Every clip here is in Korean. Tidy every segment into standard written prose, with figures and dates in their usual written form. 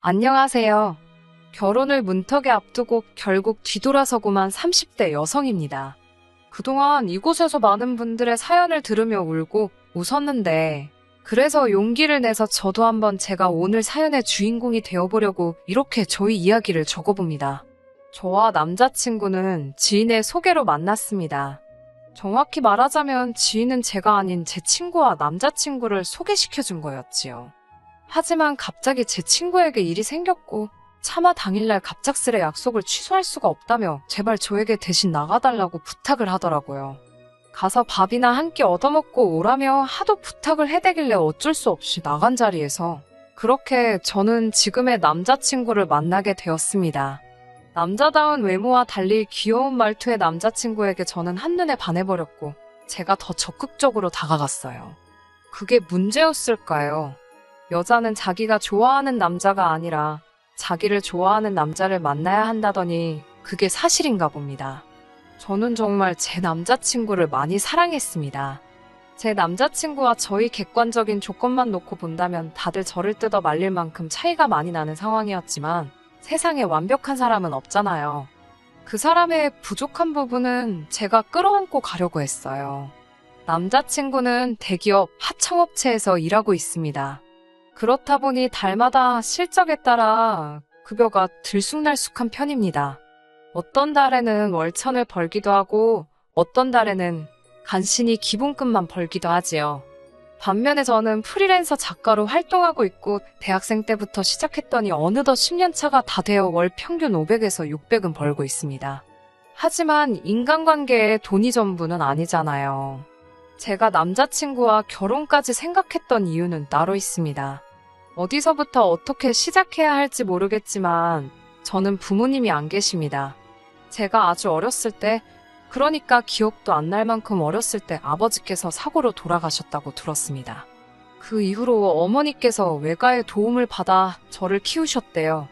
안녕하세요. 결혼을 문턱에 앞두고 결국 뒤돌아서고만 30대 여성입니다. 그동안 이곳에서 많은 분들의 사연을 들으며 울고 웃었는데, 그래서 용기를 내서 저도 한번 제가 오늘 사연의 주인공이 되어보려고 이렇게 저희 이야기를 적어봅니다. 저와 남자친구는 지인의 소개로 만났습니다. 정확히 말하자면 지인은 제가 아닌 제 친구와 남자친구를 소개시켜준 거였지요. 하지만 갑자기 제 친구에게 일이 생겼고 차마 당일날 갑작스레 약속을 취소할 수가 없다며 제발 저에게 대신 나가달라고 부탁을 하더라고요. 가서 밥이나 한 끼 얻어먹고 오라며 하도 부탁을 해대길래 어쩔 수 없이 나간 자리에서 그렇게 저는 지금의 남자친구를 만나게 되었습니다. 남자다운 외모와 달리 귀여운 말투의 남자친구에게 저는 한눈에 반해버렸고 제가 더 적극적으로 다가갔어요. 그게 문제였을까요? 여자는 자기가 좋아하는 남자가 아니라 자기를 좋아하는 남자를 만나야 한다더니 그게 사실인가 봅니다. 저는 정말 제 남자친구를 많이 사랑했습니다. 제 남자친구와 저희 객관적인 조건만 놓고 본다면 다들 저를 뜯어 말릴 만큼 차이가 많이 나는 상황이었지만 세상에 완벽한 사람은 없잖아요. 그 사람의 부족한 부분은 제가 끌어안고 가려고 했어요. 남자친구는 대기업 하청업체에서 일하고 있습니다. 그렇다 보니 달마다 실적에 따라 급여가 들쑥날쑥한 편입니다. 어떤 달에는 월천을 벌기도 하고 어떤 달에는 간신히 기본급만 벌기도 하지요. 반면에 저는 프리랜서 작가로 활동하고 있고 대학생 때부터 시작했더니 어느덧 10년 차가 다 되어 월 평균 500에서 600은 벌고 있습니다. 하지만 인간관계에 돈이 전부는 아니잖아요. 제가 남자친구와 결혼까지 생각했던 이유는 따로 있습니다. 어디서부터 어떻게 시작해야 할지 모르겠지만 저는 부모님이 안 계십니다. 제가 아주 어렸을 때, 그러니까 기억도 안 날 만큼 어렸을 때 아버지께서 사고로 돌아가셨다고 들었습니다. 그 이후로 어머니께서 외가의 도움을 받아 저를 키우셨대요.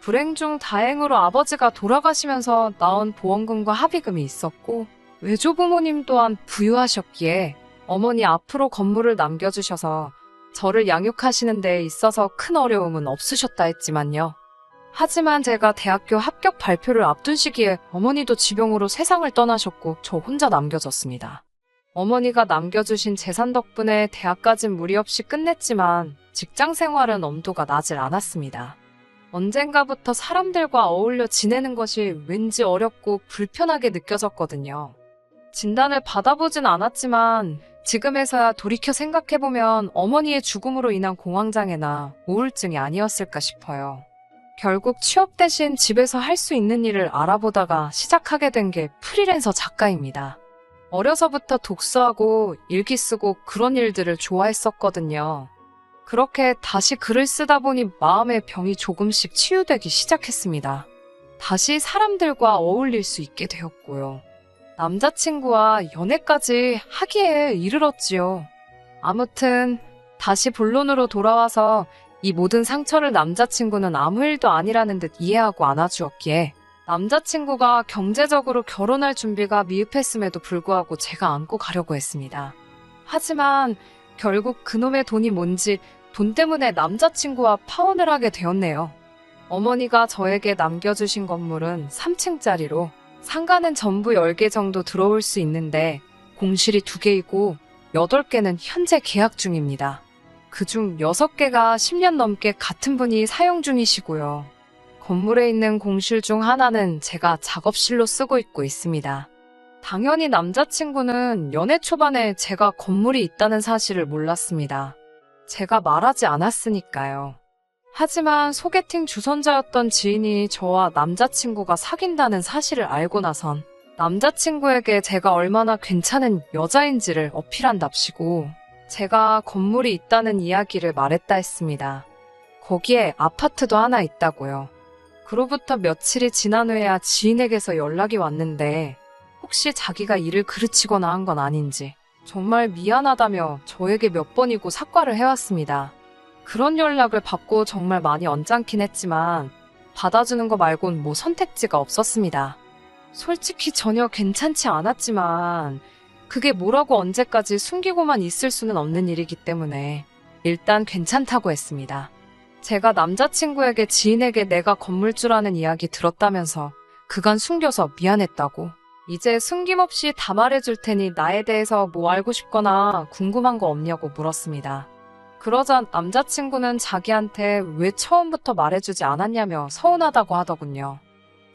불행 중 다행으로 아버지가 돌아가시면서 나온 보험금과 합의금이 있었고 외조부모님 또한 부유하셨기에 어머니 앞으로 건물을 남겨주셔서 저를 양육하시는 데 있어서 큰 어려움은 없으셨다 했지만요. 하지만 제가 대학교 합격 발표를 앞둔 시기에 어머니도 지병으로 세상을 떠나셨고 저 혼자 남겨졌습니다. 어머니가 남겨주신 재산 덕분에 대학까진 무리 없이 끝냈지만 직장 생활은 엄두가 나질 않았습니다. 언젠가부터 사람들과 어울려 지내는 것이 왠지 어렵고 불편하게 느껴졌거든요. 진단을 받아보진 않았지만 지금에서야 돌이켜 생각해보면 어머니의 죽음으로 인한 공황장애나 우울증이 아니었을까 싶어요. 결국 취업 대신 집에서 할 수 있는 일을 알아보다가 시작하게 된 게 프리랜서 작가입니다. 어려서부터 독서하고 일기 쓰고 그런 일들을 좋아했었거든요. 그렇게 다시 글을 쓰다 보니 마음의 병이 조금씩 치유되기 시작했습니다. 다시 사람들과 어울릴 수 있게 되었고요. 남자친구와 연애까지 하기에 이르렀지요. 아무튼 다시 본론으로 돌아와서 이 모든 상처를 남자친구는 아무 일도 아니라는 듯 이해하고 안아주었기에 남자친구가 경제적으로 결혼할 준비가 미흡했음에도 불구하고 제가 안고 가려고 했습니다. 하지만 결국 그놈의 돈이 뭔지 돈 때문에 남자친구와 파혼을 하게 되었네요. 어머니가 저에게 남겨주신 건물은 3층짜리로 상가는 전부 10개 정도 들어올 수 있는데 공실이 2개이고 8개는 현재 계약 중입니다. 그중 6개가 10년 넘게 같은 분이 사용 중이시고요. 건물에 있는 공실 중 하나는 제가 작업실로 쓰고 있습니다. 당연히 남자친구는 연애 초반에 제가 건물이 있다는 사실을 몰랐습니다. 제가 말하지 않았으니까요. 하지만 소개팅 주선자였던 지인이 저와 남자친구가 사귄다는 사실을 알고 나선 남자친구에게 제가 얼마나 괜찮은 여자인지를 어필한답시고 제가 건물이 있다는 이야기를 말했다 했습니다. 거기에 아파트도 하나 있다고요. 그로부터 며칠이 지난 후에야 지인에게서 연락이 왔는데 혹시 자기가 일을 그르치거나 한 건 아닌지 정말 미안하다며 저에게 몇 번이고 사과를 해왔습니다. 그런 연락을 받고 정말 많이 언짢긴 했지만 받아주는 거 말곤 뭐 선택지가 없었습니다. 솔직히 전혀 괜찮지 않았지만 그게 뭐라고 언제까지 숨기고만 있을 수는 없는 일이기 때문에 일단 괜찮다고 했습니다. 제가 남자친구에게 지인에게 내가 건물주라는 이야기 들었다면서 그간 숨겨서 미안했다고. 이제 숨김없이 다 말해줄 테니 나에 대해서 뭐 알고 싶거나 궁금한 거 없냐고 물었습니다. 그러자 남자친구는 자기한테 왜 처음부터 말해주지 않았냐며 서운하다고 하더군요.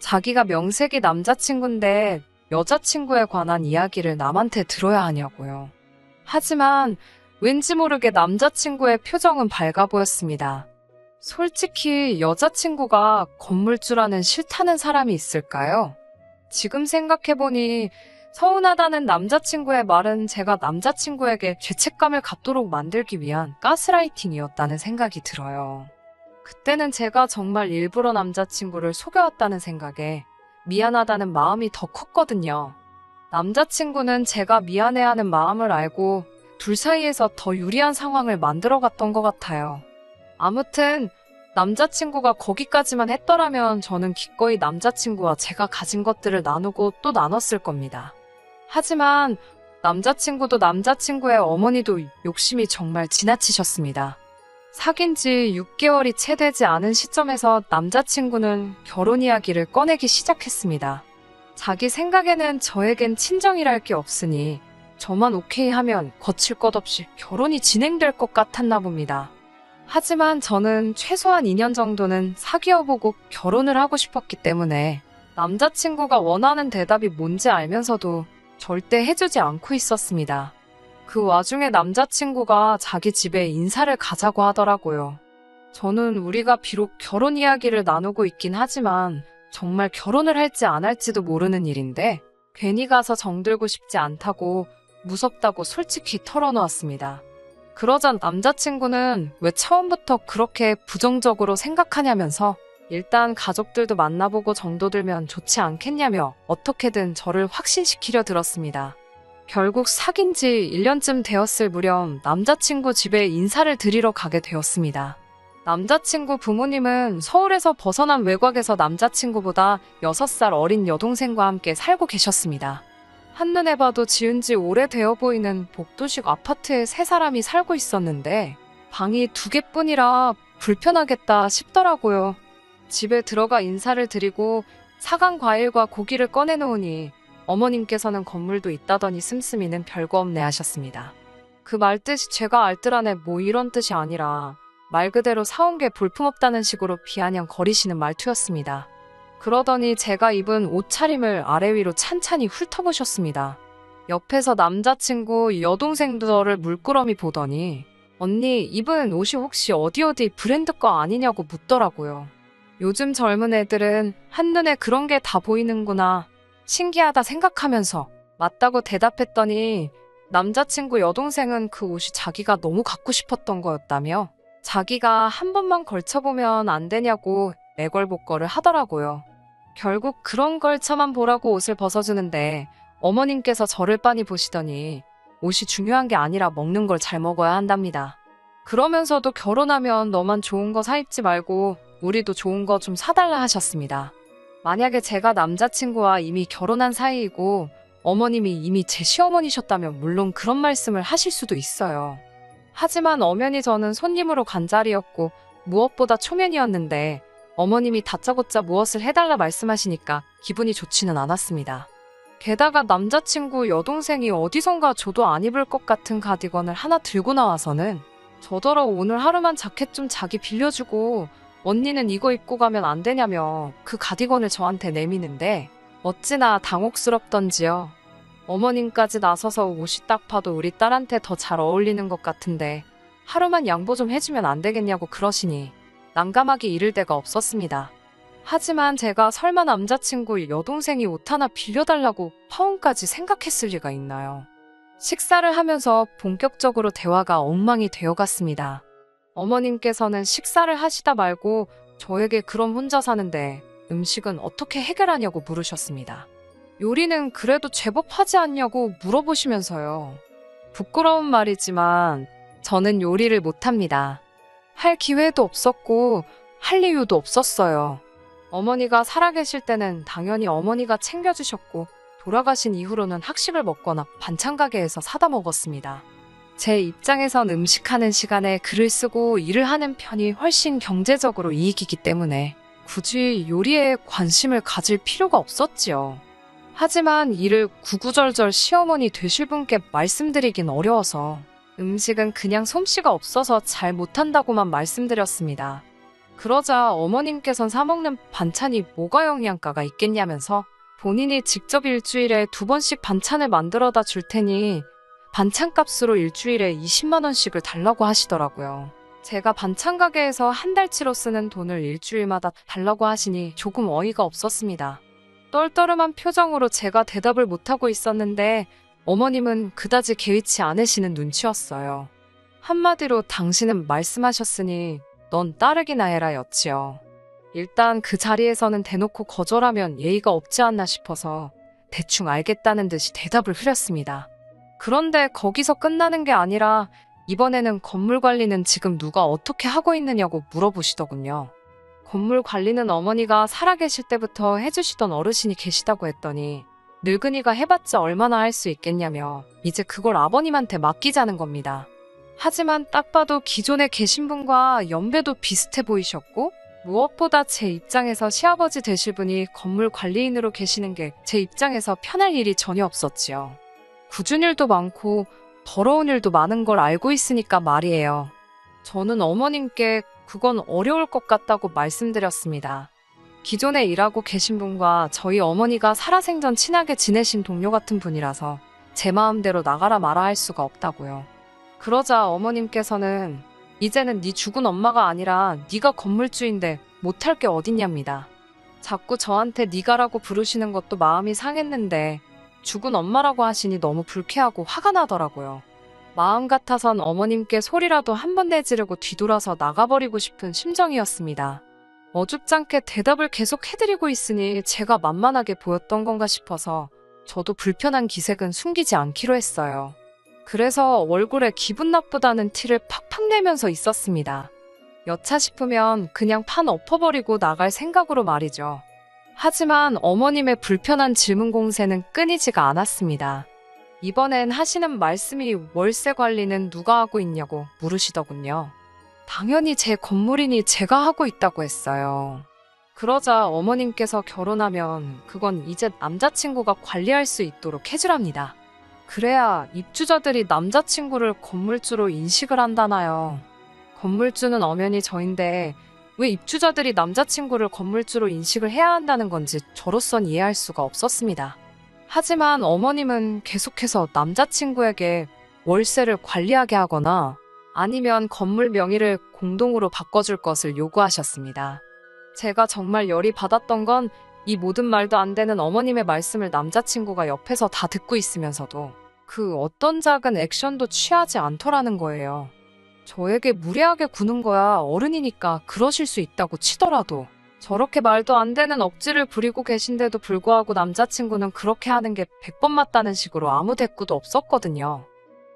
자기가 명색이 남자친구인데 여자친구에 관한 이야기를 남한테 들어야 하냐고요. 하지만 왠지 모르게 남자친구의 표정은 밝아 보였습니다. 솔직히 여자친구가 건물주라는 싫다는 사람이 있을까요? 지금 생각해보니 서운하다는 남자친구의 말은 제가 남자친구에게 죄책감을 갖도록 만들기 위한 가스라이팅이었다는 생각이 들어요. 그때는 제가 정말 일부러 남자친구를 속여왔다는 생각에 미안하다는 마음이 더 컸거든요. 남자친구는 제가 미안해하는 마음을 알고 둘 사이에서 더 유리한 상황을 만들어갔던 것 같아요. 아무튼 남자친구가 거기까지만 했더라면 저는 기꺼이 남자친구와 제가 가진 것들을 나누고 또 나눴을 겁니다. 하지만 남자친구도 남자친구의 어머니도 욕심이 정말 지나치셨습니다. 사귄 지 6개월이 채 되지 않은 시점에서 남자친구는 결혼 이야기를 꺼내기 시작했습니다. 자기 생각에는 저에겐 친정이랄 게 없으니 저만 오케이 하면 거칠 것 없이 결혼이 진행될 것 같았나 봅니다. 하지만 저는 최소한 2년 정도는 사귀어보고 결혼을 하고 싶었기 때문에 남자친구가 원하는 대답이 뭔지 알면서도 절대 해주지 않고 있었습니다. 그 와중에 남자친구가 자기 집에 인사를 가자고 하더라고요. 저는 우리가 비록 결혼 이야기를 나누고 있긴 하지만 정말 결혼을 할지 안 할지도 모르는 일인데 괜히 가서 정들고 싶지 않다고 무섭다고 솔직히 털어놓았습니다. 그러자 남자친구는 왜 처음부터 그렇게 부정적으로 생각하냐면서 일단 가족들도 만나보고 정도 들면 좋지 않겠냐며 어떻게든 저를 확신시키려 들었습니다. 결국 사귄 지 1년쯤 되었을 무렵 남자친구 집에 인사를 드리러 가게 되었습니다. 남자친구 부모님은 서울에서 벗어난 외곽에서 남자친구보다 6살 어린 여동생과 함께 살고 계셨습니다. 한눈에 봐도 지은 지 오래되어 보이는 복도식 아파트에 3사람이 살고 있었는데 방이 2개뿐이라 불편하겠다 싶더라고요. 집에 들어가 인사를 드리고 사간 과일과 고기를 꺼내놓으니 어머님께서는 건물도 있다더니 씀씀이는 별거 없네 하셨습니다. 그 말뜻이 제가 알뜰하네 뭐 이런 뜻이 아니라 말 그대로 사온 게 볼품없다는 식으로 비아냥거리시는 말투였습니다. 그러더니 제가 입은 옷차림을 아래 위로 찬찬히 훑어보셨습니다. 옆에서 남자친구 여동생도 저를 물끄러미 보더니 언니 입은 옷이 혹시 어디 브랜드 거 아니냐고 묻더라고요. 요즘 젊은 애들은 한눈에 그런 게 다 보이는구나 신기하다 생각하면서 맞다고 대답했더니 남자친구 여동생은 그 옷이 자기가 너무 갖고 싶었던 거였다며 자기가 한 번만 걸쳐보면 안 되냐고 애걸복걸을 하더라고요. 결국 그런 걸쳐만 보라고 옷을 벗어주는데 어머님께서 저를 빤히 보시더니 옷이 중요한 게 아니라 먹는 걸 잘 먹어야 한답니다. 그러면서도 결혼하면 너만 좋은 거 사 입지 말고 우리도 좋은 거 좀 사달라 하셨습니다. 만약에 제가 남자친구와 이미 결혼한 사이이고 어머님이 이미 제 시어머니셨다면 물론 그런 말씀을 하실 수도 있어요. 하지만 엄연히 저는 손님으로 간 자리였고 무엇보다 초면이었는데 어머님이 다짜고짜 무엇을 해달라 말씀하시니까 기분이 좋지는 않았습니다. 게다가 남자친구 여동생이 어디선가 저도 안 입을 것 같은 가디건을 하나 들고 나와서는 저더러 오늘 하루만 자켓 좀 자기 빌려주고 언니는 이거 입고 가면 안 되냐며 그 가디건을 저한테 내미는데 어찌나 당혹스럽던지요. 어머님까지 나서서 옷이 딱 봐도 우리 딸한테 더 잘 어울리는 것 같은데 하루만 양보 좀 해주면 안 되겠냐고 그러시니 난감하게 이를 데가 없었습니다. 하지만 제가 설마 남자친구 여동생이 옷 하나 빌려달라고 파혼까지 생각했을 리가 있나요? 식사를 하면서 본격적으로 대화가 엉망이 되어갔습니다. 어머님께서는 식사를 하시다 말고 저에게 그럼 혼자 사는데 음식은 어떻게 해결하냐고 물으셨습니다. 요리는 그래도 제법 하지 않냐고 물어보시면서요. 부끄러운 말이지만 저는 요리를 못합니다. 할 기회도 없었고 할 이유도 없었어요. 어머니가 살아계실 때는 당연히 어머니가 챙겨주셨고 돌아가신 이후로는 학식을 먹거나 반찬 가게에서 사다 먹었습니다. 제 입장에선 음식하는 시간에 글을 쓰고 일을 하는 편이 훨씬 경제적으로 이익이기 때문에 굳이 요리에 관심을 가질 필요가 없었지요. 하지만 이를 구구절절 시어머니 되실 분께 말씀드리긴 어려워서 음식은 그냥 솜씨가 없어서 잘 못한다고만 말씀드렸습니다. 그러자 어머님께선 사먹는 반찬이 뭐가 영양가가 있겠냐면서 본인이 직접 일주일에 2번씩 반찬을 만들어다 줄 테니 반찬값으로 일주일에 20만 원씩을 달라고 하시더라고요. 제가 반찬 가게에서 한 달치로 쓰는 돈을 일주일마다 달라고 하시니 조금 어이가 없었습니다. 떨떠름한 표정으로 제가 대답을 못하고 있었는데 어머님은 그다지 개의치 않으시는 눈치였어요. 한마디로 당신은 말씀하셨으니 넌 따르기나 해라 였지요. 일단 그 자리에서는 대놓고 거절하면 예의가 없지 않나 싶어서 대충 알겠다는 듯이 대답을 흐렸습니다. 그런데 거기서 끝나는 게 아니라 이번에는 건물 관리는 지금 누가 어떻게 하고 있느냐고 물어보시더군요. 건물 관리는 어머니가 살아계실 때부터 해주시던 어르신이 계시다고 했더니 늙은이가 해봤자 얼마나 할 수 있겠냐며 이제 그걸 아버님한테 맡기자는 겁니다. 하지만 딱 봐도 기존에 계신 분과 연배도 비슷해 보이셨고 무엇보다 제 입장에서 시아버지 되실 분이 건물 관리인으로 계시는 게 제 입장에서 편할 일이 전혀 없었지요. 굳은 일도 많고 더러운 일도 많은 걸 알고 있으니까 말이에요. 저는 어머님께 그건 어려울 것 같다고 말씀드렸습니다. 기존에 일하고 계신 분과 저희 어머니가 살아생전 친하게 지내신 동료 같은 분이라서 제 마음대로 나가라 마라 할 수가 없다고요. 그러자 어머님께서는 이제는 네 죽은 엄마가 아니라 네가 건물주인데 못할 게 어딨냐입니다. 자꾸 저한테 네가라고 부르시는 것도 마음이 상했는데 죽은 엄마라고 하시니 너무 불쾌하고 화가 나더라고요. 마음 같아선 어머님께 소리라도 한 번 내지르고 뒤돌아서 나가버리고 싶은 심정이었습니다. 어줍잖게 대답을 계속 해드리고 있으니 제가 만만하게 보였던 건가 싶어서 저도 불편한 기색은 숨기지 않기로 했어요. 그래서 얼굴에 기분 나쁘다는 티를 팍팍 내면서 있었습니다. 여차 싶으면 그냥 판 엎어버리고 나갈 생각으로 말이죠. 하지만 어머님의 불편한 질문 공세는 끊이지가 않았습니다. 이번엔 하시는 말씀이 월세 관리는 누가 하고 있냐고 물으시더군요. 당연히 제 건물이니 제가 하고 있다고 했어요. 그러자 어머님께서 결혼하면 그건 이제 남자친구가 관리할 수 있도록 해주랍니다. 그래야 입주자들이 남자친구를 건물주로 인식을 한다나요. 건물주는 엄연히 저인데 왜 입주자들이 남자친구를 건물주로 인식을 해야 한다는 건지 저로선 이해할 수가 없었습니다. 하지만 어머님은 계속해서 남자친구에게 월세를 관리하게 하거나 아니면 건물 명의를 공동으로 바꿔줄 것을 요구하셨습니다. 제가 정말 열이 받았던 건 이 모든 말도 안 되는 어머님의 말씀을 남자친구가 옆에서 다 듣고 있으면서도 그 어떤 작은 액션도 취하지 않더라는 거예요. 저에게 무례하게 구는 거야 어른이니까 그러실 수 있다고 치더라도 저렇게 말도 안 되는 억지를 부리고 계신데도 불구하고 남자친구는 그렇게 하는 게 100번 맞다는 식으로 아무 대꾸도 없었거든요.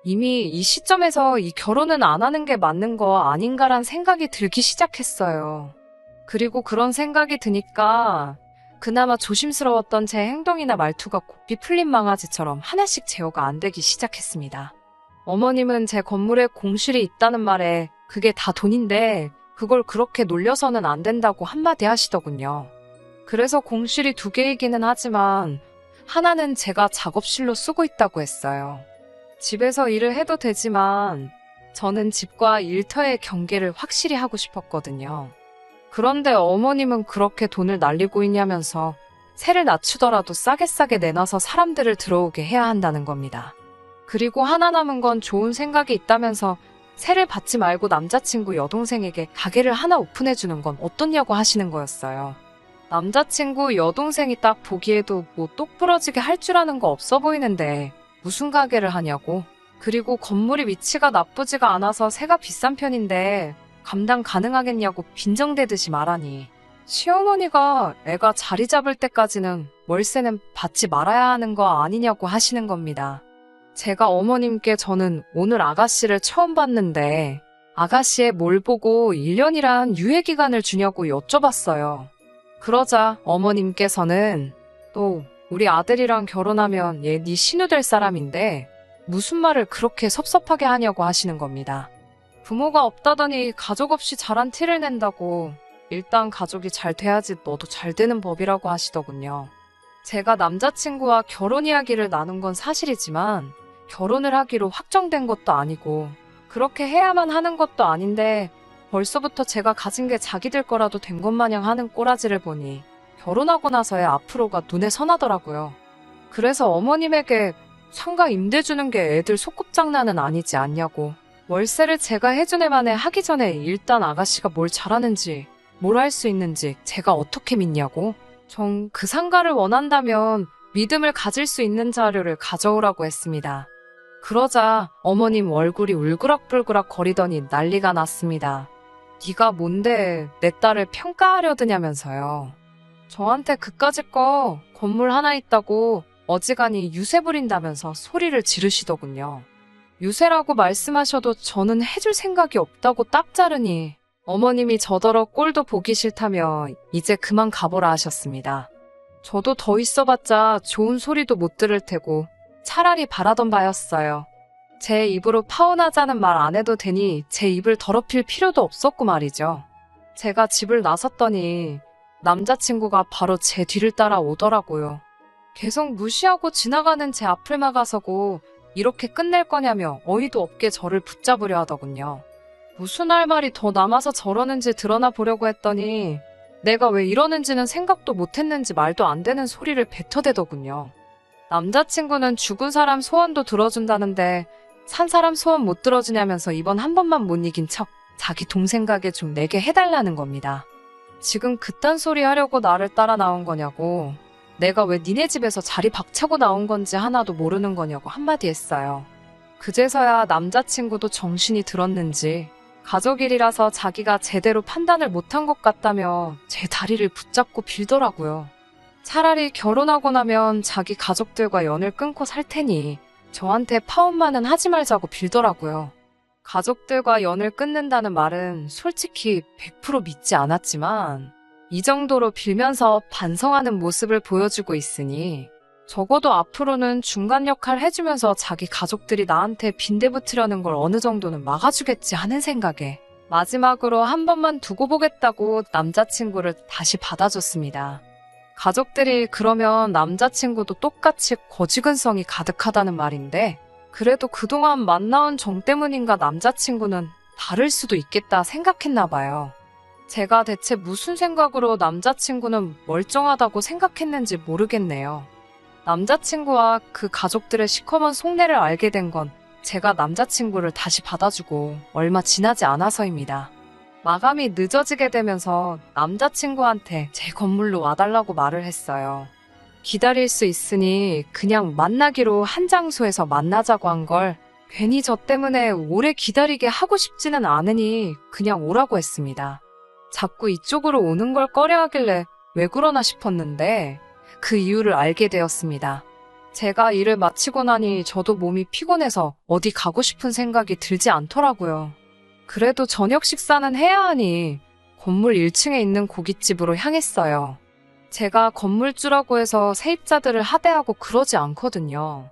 이미 이 시점에서 이 결혼은 안 하는 게 맞는 거 아닌가란 생각이 들기 시작했어요. 그리고 그런 생각이 드니까 그나마 조심스러웠던 제 행동이나 말투가 고삐 풀린 망아지처럼 하나씩 제어가 안 되기 시작했습니다. 어머님은 제 건물에 공실이 있다는 말에 그게 다 돈인데 그걸 그렇게 놀려서는 안 된다고 한마디 하시더군요. 그래서 공실이 2개이기는 하지만 하나는 제가 작업실로 쓰고 있다고 했어요. 집에서 일을 해도 되지만 저는 집과 일터의 경계를 확실히 하고 싶었거든요. 그런데 어머님은 그렇게 돈을 날리고 있냐면서 세를 낮추더라도 싸게 내놔서 사람들을 들어오게 해야 한다는 겁니다. 그리고 하나 남은 건 좋은 생각이 있다면서 세를 받지 말고 남자친구 여동생에게 가게를 하나 오픈해주는 건 어떻냐고 하시는 거였어요. 남자친구 여동생이 딱 보기에도 뭐 똑부러지게 할 줄 아는 거 없어 보이는데 무슨 가게를 하냐고. 그리고 건물이 위치가 나쁘지가 않아서 세가 비싼 편인데 감당 가능하겠냐고 빈정대듯이 말하니 시어머니가 애가 자리 잡을 때까지는 월세는 받지 말아야 하는 거 아니냐고 하시는 겁니다. 제가 어머님께 저는 오늘 아가씨를 처음 봤는데 아가씨의 뭘 보고 1년이란 유예기간을 주냐고 여쭤봤어요. 그러자 어머님께서는 또 우리 아들이랑 결혼하면 얘 네 신우 될 사람인데 무슨 말을 그렇게 섭섭하게 하냐고 하시는 겁니다. 부모가 없다더니 가족 없이 자란 티를 낸다고 일단 가족이 잘 돼야지 너도 잘 되는 법이라고 하시더군요. 제가 남자친구와 결혼 이야기를 나눈 건 사실이지만 결혼을 하기로 확정된 것도 아니고 그렇게 해야만 하는 것도 아닌데 벌써부터 제가 가진 게 자기들 거라도 된 것 마냥 하는 꼬라지를 보니 결혼하고 나서야 앞으로가 눈에 선하더라고요. 그래서 어머님에게 상가 임대 주는 게 애들 소꿉장난은 아니지 않냐고, 월세를 제가 해준 애 만에 하기 전에 일단 아가씨가 뭘 잘하는지 뭘 할 수 있는지 제가 어떻게 믿냐고, 전 그 상가를 원한다면 믿음을 가질 수 있는 자료를 가져오라고 했습니다. 그러자 어머님 얼굴이 울그락불그락 거리더니 난리가 났습니다. 네가 뭔데 내 딸을 평가하려드냐면서요. 저한테 그까짓 거 건물 하나 있다고 어지간히 유세 부린다면서 소리를 지르시더군요. 유세라고 말씀하셔도 저는 해줄 생각이 없다고 딱 자르니 어머님이 저더러 꼴도 보기 싫다며 이제 그만 가보라 하셨습니다. 저도 더 있어봤자 좋은 소리도 못 들을 테고 차라리 바라던 바였어요. 제 입으로 파혼하자는 말 안 해도 되니 제 입을 더럽힐 필요도 없었고 말이죠. 제가 집을 나섰더니 남자친구가 바로 제 뒤를 따라 오더라고요. 계속 무시하고 지나가는 제 앞을 막아서고 이렇게 끝낼 거냐며 어이도 없게 저를 붙잡으려 하더군요. 무슨 할 말이 더 남아서 저러는지 드러나 보려고 했더니 내가 왜 이러는지는 생각도 못했는지 말도 안 되는 소리를 뱉어대더군요. 남자친구는 죽은 사람 소원도 들어준다는데 산 사람 소원 못 들어주냐면서 이번 한 번만 못 이긴 척 자기 동생 가게 좀 내게 해달라는 겁니다. 지금 그딴 소리 하려고 나를 따라 나온 거냐고, 내가 왜 니네 집에서 자리 박차고 나온 건지 하나도 모르는 거냐고 한마디 했어요. 그제서야 남자친구도 정신이 들었는지 가족 일이라서 자기가 제대로 판단을 못한 것 같다며 제 다리를 붙잡고 빌더라고요. 차라리 결혼하고 나면 자기 가족들과 연을 끊고 살 테니 저한테 파혼만은 하지 말자고 빌더라고요. 가족들과 연을 끊는다는 말은 솔직히 100% 믿지 않았지만 이 정도로 빌면서 반성하는 모습을 보여주고 있으니 적어도 앞으로는 중간 역할 해주면서 자기 가족들이 나한테 빈대붙으려는 걸 어느 정도는 막아주겠지 하는 생각에 마지막으로 한 번만 두고 보겠다고 남자친구를 다시 받아줬습니다. 가족들이 그러면 남자친구도 똑같이 거지근성이 가득하다는 말인데 그래도 그동안 만나온 정 때문인가 남자친구는 다를 수도 있겠다 생각했나 봐요. 제가 대체 무슨 생각으로 남자친구는 멀쩡하다고 생각했는지 모르겠네요. 남자친구와 그 가족들의 시커먼 속내를 알게 된 건 제가 남자친구를 다시 받아주고 얼마 지나지 않아서입니다. 마감이 늦어지게 되면서 남자친구한테 제 건물로 와달라고 말을 했어요. 기다릴 수 있으니 그냥 만나기로 한 장소에서 만나자고 한 걸 괜히 저 때문에 오래 기다리게 하고 싶지는 않으니 그냥 오라고 했습니다. 자꾸 이쪽으로 오는 걸 꺼려하길래 왜 그러나 싶었는데 그 이유를 알게 되었습니다. 제가 일을 마치고 나니 저도 몸이 피곤해서 어디 가고 싶은 생각이 들지 않더라고요. 그래도 저녁 식사는 해야 하니 건물 1층에 있는 고깃집으로 향했어요. 제가 건물주라고 해서 세입자들을 하대하고 그러지 않거든요.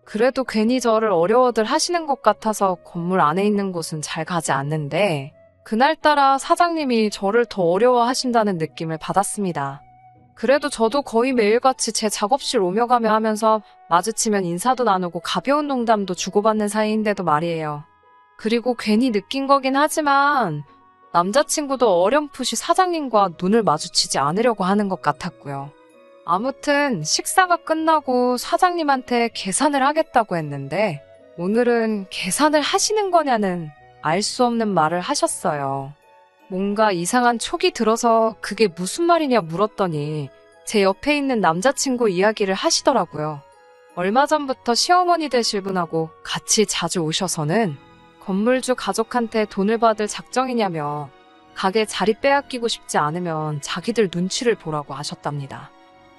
그래도 괜히 저를 어려워들 하시는 것 같아서 건물 안에 있는 곳은 잘 가지 않는데 그날따라 사장님이 저를 더 어려워하신다는 느낌을 받았습니다. 그래도 저도 거의 매일같이 제 작업실 오며 가며 하면서 마주치면 인사도 나누고 가벼운 농담도 주고받는 사이인데도 말이에요. 그리고 괜히 느낀 거긴 하지만 남자친구도 어렴풋이 사장님과 눈을 마주치지 않으려고 하는 것 같았고요. 아무튼 식사가 끝나고 사장님한테 계산을 하겠다고 했는데 오늘은 계산을 하시는 거냐는 알 수 없는 말을 하셨어요. 뭔가 이상한 촉이 들어서 그게 무슨 말이냐 물었더니 제 옆에 있는 남자친구 이야기를 하시더라고요. 얼마 전부터 시어머니 되실 분하고 같이 자주 오셔서는 건물주 가족한테 돈을 받을 작정이냐며 가게 자리 빼앗기고 싶지 않으면 자기들 눈치를 보라고 하셨답니다.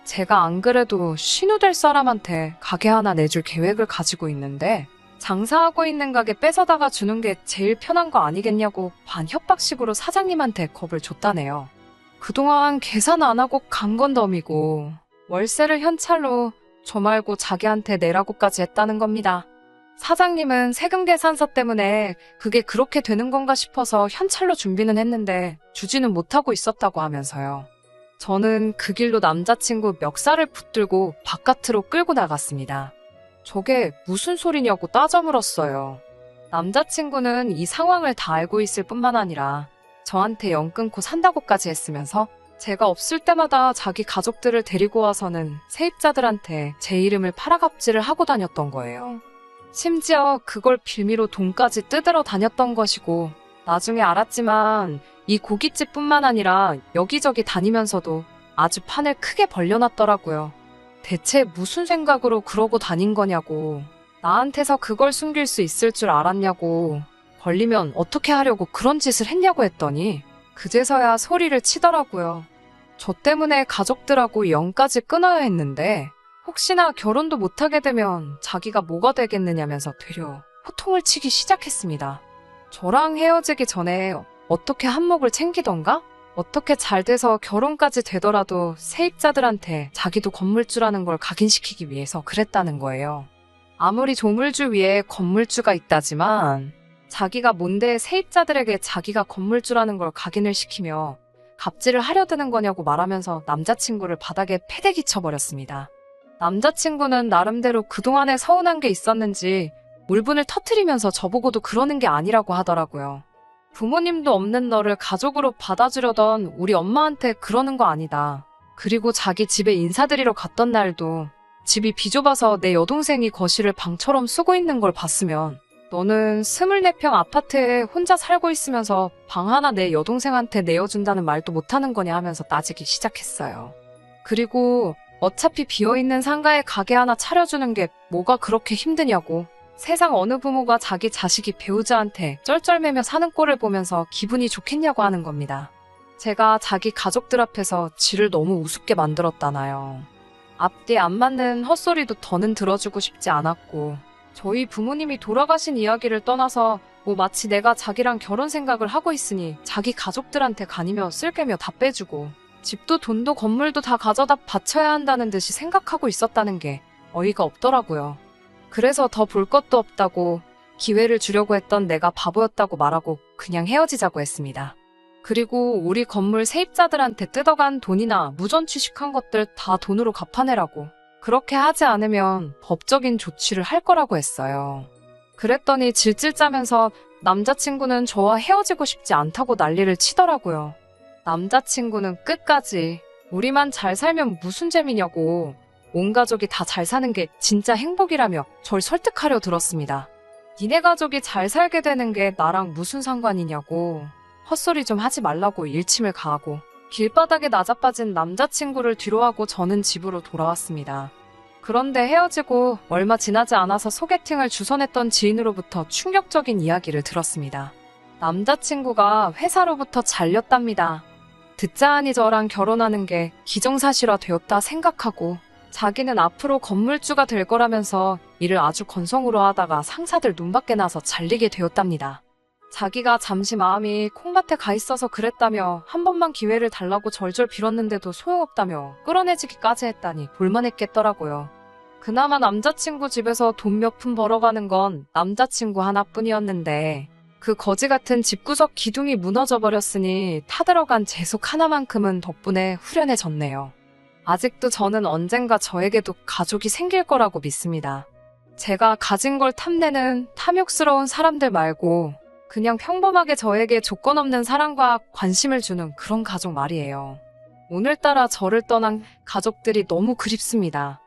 제가 안 그래도 신우될 사람한테 가게 하나 내줄 계획을 가지고 있는데 장사하고 있는 가게 뺏어다가 주는 게 제일 편한 거 아니겠냐고 반협박식으로 사장님한테 겁을 줬다네요. 그동안 계산 안 하고 간 건 덤이고 월세를 현찰로 저 말고 자기한테 내라고까지 했다는 겁니다. 사장님은 세금 계산서 때문에 그게 그렇게 되는 건가 싶어서 현찰로 준비는 했는데 주지는 못하고 있었다고 하면서요. 저는 그 길로 남자친구 멱살을 붙들고 바깥으로 끌고 나갔습니다. 저게 무슨 소리냐고 따져 물었어요. 남자친구는 이 상황을 다 알고 있을 뿐만 아니라 저한테 연 끊고 산다고까지 했으면서 제가 없을 때마다 자기 가족들을 데리고 와서는 세입자들한테 제 이름을 팔아갑질을 하고 다녔던 거예요. 심지어 그걸 빌미로 돈까지 뜯으러 다녔던 것이고, 나중에 알았지만 이 고깃집뿐만 아니라 여기저기 다니면서도 아주 판을 크게 벌려놨더라고요. 대체 무슨 생각으로 그러고 다닌 거냐고, 나한테서 그걸 숨길 수 있을 줄 알았냐고, 걸리면 어떻게 하려고 그런 짓을 했냐고 했더니 그제서야 소리를 치더라고요. 저 때문에 가족들하고 연까지 끊어야 했는데 혹시나 결혼도 못하게 되면 자기가 뭐가 되겠느냐면서 되려 호통을 치기 시작했습니다. 저랑 헤어지기 전에 어떻게 한몫을 챙기던가? 어떻게 잘 돼서 결혼까지 되더라도 세입자들한테 자기도 건물주라는 걸 각인시키기 위해서 그랬다는 거예요. 아무리 조물주 위에 건물주가 있다지만 자기가 뭔데 세입자들에게 자기가 건물주라는 걸 각인을 시키며 갑질을 하려드는 거냐고 말하면서 남자친구를 바닥에 패대기 쳐버렸습니다. 남자친구는 나름대로 그동안에 서운한 게 있었는지 울분을 터뜨리면서 저보고도 그러는 게 아니라고 하더라고요. 부모님도 없는 너를 가족으로 받아주려던 우리 엄마한테 그러는 거 아니다. 그리고 자기 집에 인사드리러 갔던 날도 집이 비좁아서 내 여동생이 거실을 방처럼 쓰고 있는 걸 봤으면 너는 24평 아파트에 혼자 살고 있으면서 방 하나 내 여동생한테 내어준다는 말도 못하는 거냐 하면서 따지기 시작했어요. 그리고 어차피 비어있는 상가에 가게 하나 차려주는 게 뭐가 그렇게 힘드냐고, 세상 어느 부모가 자기 자식이 배우자한테 쩔쩔매며 사는 꼴을 보면서 기분이 좋겠냐고 하는 겁니다. 제가 자기 가족들 앞에서 지를 너무 우습게 만들었다나요. 앞뒤 안 맞는 헛소리도 더는 들어주고 싶지 않았고, 저희 부모님이 돌아가신 이야기를 떠나서 뭐 마치 내가 자기랑 결혼 생각을 하고 있으니 자기 가족들한테 가니며 쓸개며 다 빼주고 집도 돈도 건물도 다 가져다 바쳐야 한다는 듯이 생각하고 있었다는 게 어이가 없더라고요. 그래서 더 볼 것도 없다고 기회를 주려고 했던 내가 바보였다고 말하고 그냥 헤어지자고 했습니다. 그리고 우리 건물 세입자들한테 뜯어간 돈이나 무전 취식한 것들 다 돈으로 갚아내라고, 그렇게 하지 않으면 법적인 조치를 할 거라고 했어요. 그랬더니 질질 짜면서 남자친구는 저와 헤어지고 싶지 않다고 난리를 치더라고요. 남자친구는 끝까지 우리만 잘 살면 무슨 재미냐고, 온 가족이 다 잘 사는 게 진짜 행복이라며 절 설득하려 들었습니다. 니네 가족이 잘 살게 되는 게 나랑 무슨 상관이냐고, 헛소리 좀 하지 말라고 일침을 가하고 길바닥에 나자빠진 남자친구를 뒤로하고 저는 집으로 돌아왔습니다. 그런데 헤어지고 얼마 지나지 않아서 소개팅을 주선했던 지인으로부터 충격적인 이야기를 들었습니다. 남자친구가 회사로부터 잘렸답니다. 듣자하니 저랑 결혼하는 게 기정사실화 되었다 생각하고 자기는 앞으로 건물주가 될 거라면서 일을 아주 건성으로 하다가 상사들 눈밖에 나서 잘리게 되었답니다. 자기가 잠시 마음이 콩밭에 가 있어서 그랬다며 한 번만 기회를 달라고 절절 빌었는데도 소용없다며 끌어내지기까지 했다니 볼만했겠더라고요. 그나마 남자친구 집에서 돈 몇 푼 벌어가는 건 남자친구 하나뿐이었는데 그 거지 같은 집구석 기둥이 무너져 버렸으니 타들어간 재속 하나만큼은 덕분에 후련해졌네요. 아직도 저는 언젠가 저에게도 가족이 생길 거라고 믿습니다. 제가 가진 걸 탐내는 탐욕스러운 사람들 말고 그냥 평범하게 저에게 조건 없는 사랑과 관심을 주는 그런 가족 말이에요. 오늘따라 저를 떠난 가족들이 너무 그립습니다.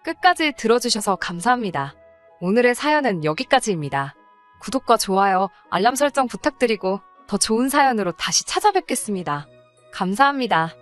끝까지 들어주셔서 감사합니다. 오늘의 사연은 여기까지입니다. 구독과 좋아요, 알람 설정 부탁드리고 더 좋은 사연으로 다시 찾아뵙겠습니다. 감사합니다.